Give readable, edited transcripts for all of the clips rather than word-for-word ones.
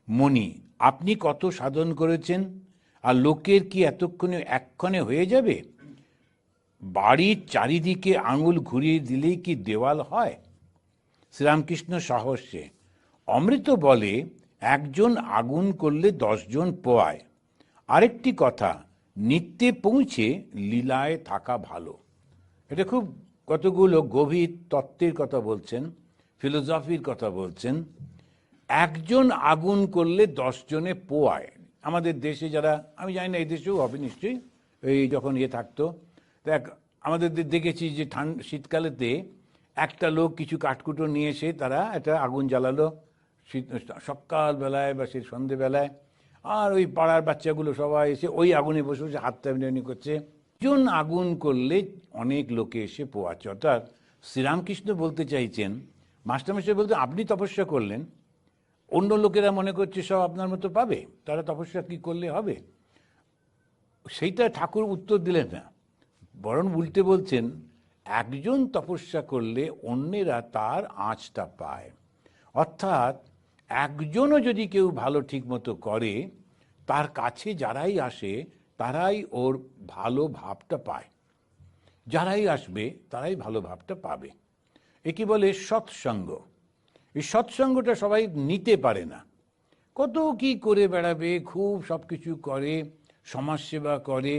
মণি, আপনি কত সাধন করেছেন, আর লোকের কি এতক্ষণে এক্ষণে হয়ে যাবে? বাড়ির চারিদিকে আঙুল ঘুরিয়ে দিলেই কি দেওয়াল হয়? শ্রীরামকৃষ্ণ সাহস্যে, অমৃত বলে একজন আগুন করলে 10 জন পোয়ায়। আরেকটি কথা, নিত্যে পৌঁছে লীলায় থাকা ভালো। এটা খুব কতগুলো গভীর তত্ত্বের কথা বলছেন, ফিলোসফির কথা বলছেন। একজন আগুন করলে 10 জনে পোয়ায়। আমাদের দেশে যারা, আমি জানি না এই দেশেও হবে নিশ্চয়ই, এই যখন থাকতো, দেখ আমাদের দেখেছি যে শীতকালেতে একটা লোক কিছু কাঠকুটো নিয়ে এসে তারা একটা আগুন জ্বালালো সকালবেলায় বা সেই সন্ধেবেলায়, আর ওই পাড়ার বাচ্চাগুলো সবাই এসে ওই আগুনে বসে বসে হাত টানি করছে। একজন আগুন করলে অনেক লোকে এসে পোয়াচ্ছে। অর্থাৎ শ্রীরামকৃষ্ণ বলতে চাইছেন, মাস্টারমশাই বলতে আপনি তপস্যা করলেন, অন্য লোকেরা মনে করছে সব আপনার মতো পাবে, তারা তপস্যা কি করলে হবে? সেইটা ঠাকুর উত্তর দিলেন না, বরং উল্টে বলছেন একজন তপস্যা করলে অন্যেরা তার আঁচটা পায়। অর্থাৎ একজনও যদি কেউ ভালো ঠিক মতো করে, তার কাছে যারাই আসে তারাই ওর ভালো ভাবটা পায়, যারাই আসবে তারাই ভালো ভাবটা পাবে। একে বলে সৎসঙ্গ। এই সৎসঙ্গটা সবাই নিতে পারে না, কত কি করে বেড়াবে, খুব সব কিছু করে, সমাজসেবা করে,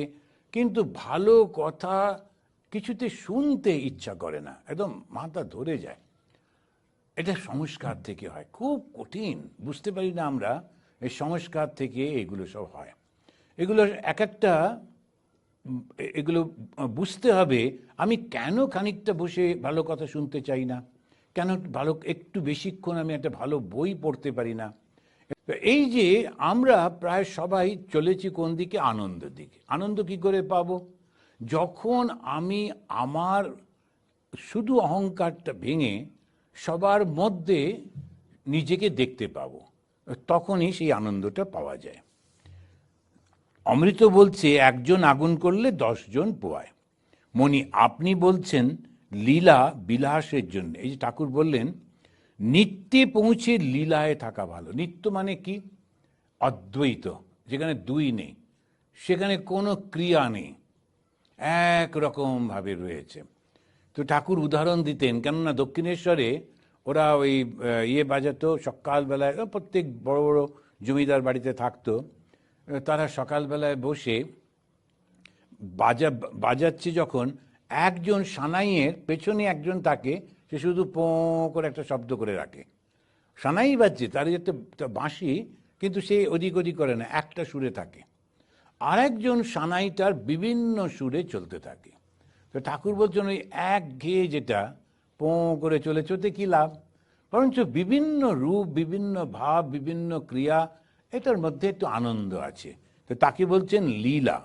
কিন্তু ভালো কথা কিছুতে শুনতে ইচ্ছা করে না, একদম মাথা ধরে যায়। এটা সংস্কার থেকে হয়, খুব কঠিন, বুঝতে পারি না আমরা, এই সংস্কার থেকে এগুলো সব হয়। এগুলো এক একটা, এগুলো বুঝতে হবে আমি কেন খানিকটা বসে ভালো কথা শুনতে চাই না, কেন ভালো একটু বেশিক্ষণ আমি একটা ভালো বই পড়তে পারি না। এই যে আমরা প্রায় সবাই চলেছি কোন দিকে? আনন্দের দিকে। আনন্দ কি করে পাবো? যখন আমি আমার শুধু অহংকারটা ভেঙে সবার মধ্যে নিজেকে দেখতে পাবো, তখনই সেই আনন্দটা পাওয়া যায়। অমৃত বলছে একজন আগুন করলে 10 জন পোয়ায়। মণি, আপনি বলছেন লীলা বিলাসের জন্য। এই যে ঠাকুর বললেন নিত্যে পৌঁছে লীলায় থাকা ভালো। নিত্য মানে কি? অদ্বৈত, যেখানে দুই নেই, সেখানে কোনো ক্রিয়া নেই, একরকমভাবে রয়েছে। তো ঠাকুর উদাহরণ দিতেন, কেননা দক্ষিণেশ্বরে ওরা ওই বাজাতো সকালবেলায়, প্রত্যেক বড় বড় জমিদার বাড়িতে থাকতো, তারা সকালবেলায় বসে বাজাচ্ছে যখন, একজন সানাইয়ের পেছনে একজন থাকে, সে শুধু পোঁ করে একটা শব্দ করে রাখে, সানাই বাজছে, তার একটা বাঁশি, কিন্তু সে ওদিক ওদিক করে না, একটা সুরে থাকে। আর একজন সানাইটার বিভিন্ন সুরে চলতে থাকে। তো ঠাকুর বলছেন ওই একঘেয়ে যেটা পোঁ করে চলে চলতে কি লাভ, বরঞ্চ বিভিন্ন রূপ, বিভিন্ন ভাব, বিভিন্ন ক্রিয়া, এটার মধ্যে একটু আনন্দ আছে। তো তাকে বলছেন লীলা।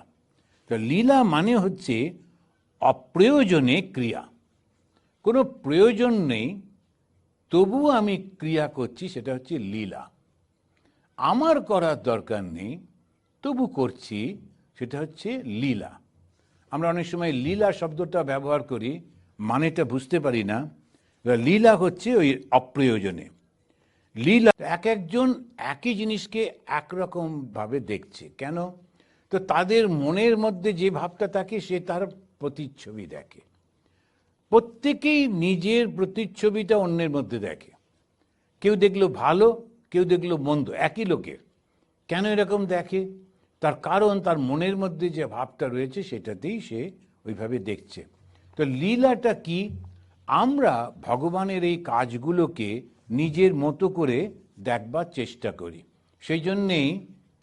তো লীলা মানে হচ্ছে অপ্রয়োজনে ক্রিয়া, কোনো প্রয়োজন নেই তবু আমি ক্রিয়া করছি, সেটা হচ্ছে লীলা। আমার করার দরকার নেই তবু করছি, সেটা হচ্ছে লীলা। আমরা অনেক সময় লীলা শব্দটা ব্যবহার করি, মানেটা বুঝতে পারি না। লীলা হচ্ছে ওই অপ্রয়োজনে। লীলা এক একজন একই জিনিসকে একরকম ভাবে দেখছে, কেন? তো তাদের মনের মধ্যে যে ভাবটা থাকে সে তার প্রতিচ্ছবি দেখে। প্রত্যেকেই নিজের প্রতিচ্ছবিটা অন্যের মধ্যে দেখে, কেউ দেখলো ভালো, কেউ দেখলো মন্দ, একই লোকের। কেন এরকম দেখে? তার কারণ তার মনের মধ্যে যে ভাবটা রয়েছে সেটাতেই সে ওইভাবে দেখছে। তো লীলাটা কি? আমরা ভগবানের এই কাজগুলোকে নিজের মতো করে দেখবার চেষ্টা করি, সেই জন্যেই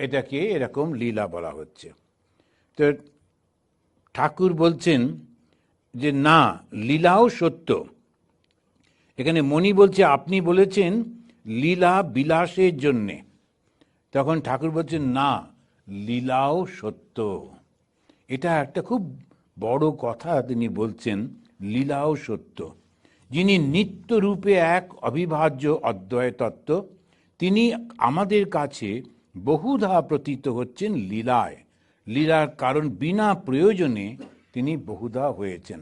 এটাকে এরকম লীলা বলা হচ্ছে। তো ঠাকুর বলছেন যে না, লীলাও সত্য। এখানে মণি বলছে আপনি বলেছেন লীলা বিলাসের জন্যে, তখন ঠাকুর বলছেন না, লীলাও সত্য। এটা একটা খুব বড় কথা তিনি বলছেন, লীলাও সত্য। যিনি নিত্য রূপে এক অবিভাজ্য অদ্বয় তত্ত্ব, তিনি আমাদের কাছে বহুধা প্রতীত হচ্ছেন লীলায়। লীলার কারণ বিনা প্রয়োজনে তিনি বহুধা হয়েছেন।